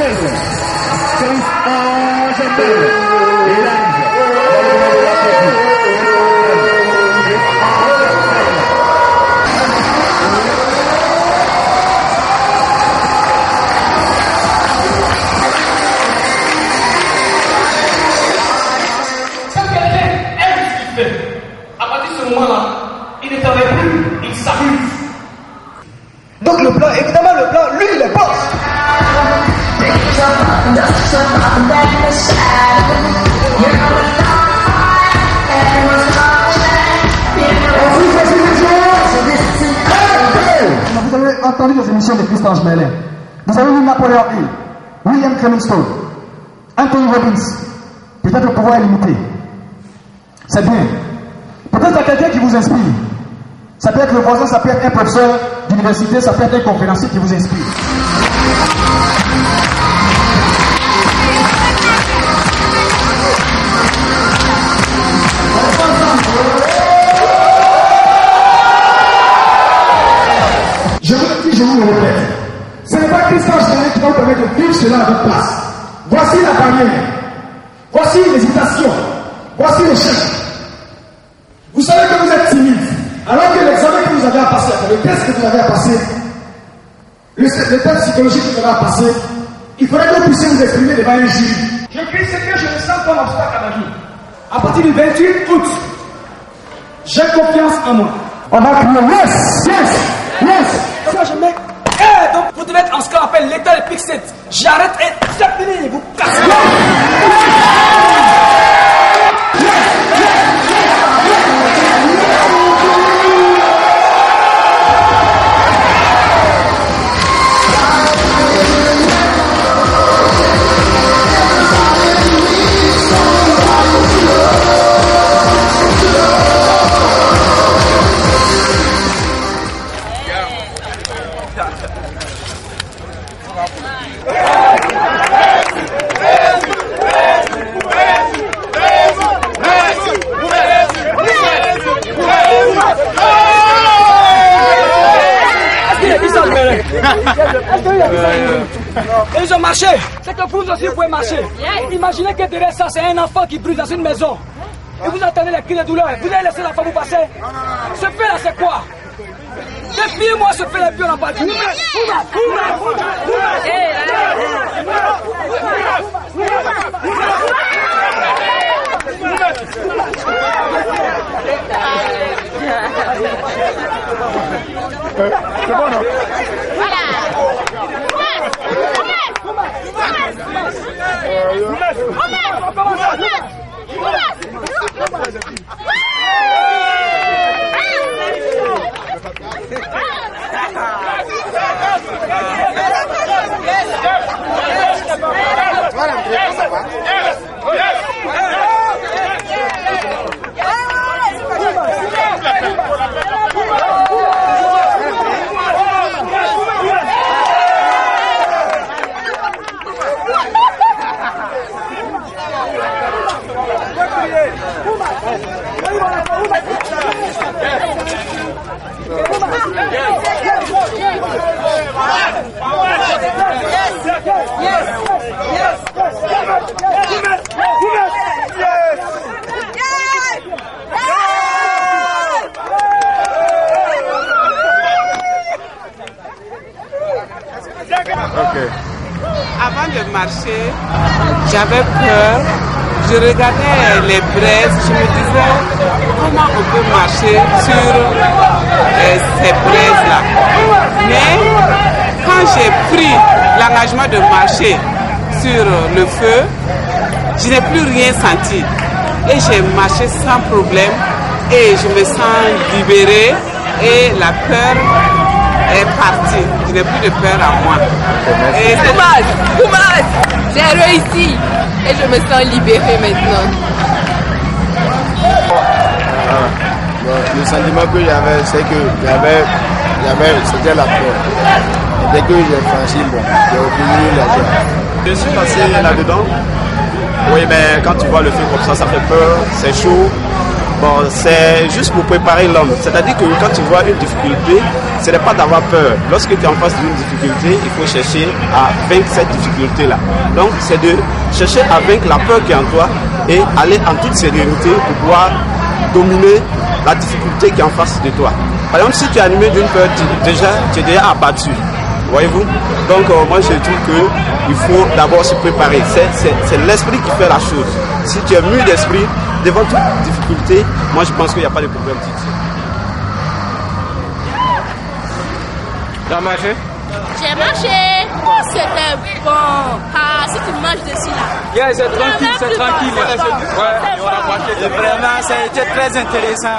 À partir de ce moment-là, il ne travaille plus, il s'amuse. Donc le blanc, évidemment le blanc, lui il est bon. Vous avez entendu les émissions de Christian Gemelin. Vous avez vu Napoléon Hill, William Clemingstone, Anthony Robbins. Peut-être le pouvoir est limité. C'est bien. Peut-être qu'il y a quelqu'un qui vous inspire. Ça peut être le voisin, ça peut être un professeur d'université, ça peut être un conférencier qui vous inspire. Je vous le dis, je vous le répète. Ce n'est pas Christian Gemelin qui va vous permettre de vivre cela à votre place. Voici la barrière. Voici l'hésitation. Voici l'échec. Vous savez que vous êtes timide. Alors que l'examen que vous avez à passer, le test que vous avez à passer, le test psychologique que vous avez à passer, il faudrait que vous puissiez vous exprimer devant un jury. Je crie ce que je ne sens pas l'obstacle à ma vie. À partir du 28 août, j'ai confiance en moi. On va crier yes, yes, yes. Ça je mets. Donc vous devez être en ce qu'on appelle l'état de Pixet. J'arrête et c'est fini. Vous cassez. Ils ont marché. C'est que vous aussi vous pouvez marcher. Imaginez que derrière ça, c'est un enfant qui brûle dans une maison. Et vous entendez les cris de douleur. Vous allez laisser l'enfant vous passer. Ce fait là, c'est quoi? Défiez-moi ce fait là, puis on en parle. C'est bon, non? Voilà. Avant de marcher, j'avais peur. Je regardais les braises, je me disais comment on peut marcher sur ces braises-là. Mais quand j'ai pris l'engagement de marcher sur le feu, je n'ai plus rien senti. Et j'ai marché sans problème et je me sens libérée et la peur est partie. Je n'ai plus de peur à moi. Courage, j'ai réussi et je me sens libérée maintenant. Le sentiment que j'avais, c'est que c'était la peur. Dès que j'ai franchi, j'ai obtenu la joie. Je suis passé là-dedans. Oui, mais quand tu vois le feu comme ça fait peur, c'est chaud. Bon, c'est juste pour préparer l'homme. C'est-à-dire que quand tu vois une difficulté, ce n'est pas d'avoir peur. Lorsque tu es en face d'une difficulté, il faut chercher à vaincre cette difficulté-là. Donc, c'est de chercher à vaincre la peur qui est en toi et aller en toute sérénité pour pouvoir dominer la difficulté qui est en face de toi. Par exemple, si tu es animé d'une peur, tu es déjà abattu. Voyez-vous? Donc, moi, je trouve qu'il faut d'abord se préparer. C'est l'esprit qui fait la chose. Si tu es mûr d'esprit, devant toute difficulté, moi, je pense qu'il n'y a pas de problème. Tu as marché? J'ai marché. C'était bon. Ah, si tu marches dessus là. Yeah, c'est tranquille, c'est tranquille. Ouais, on a marché. Vraiment, ça a été très intéressant.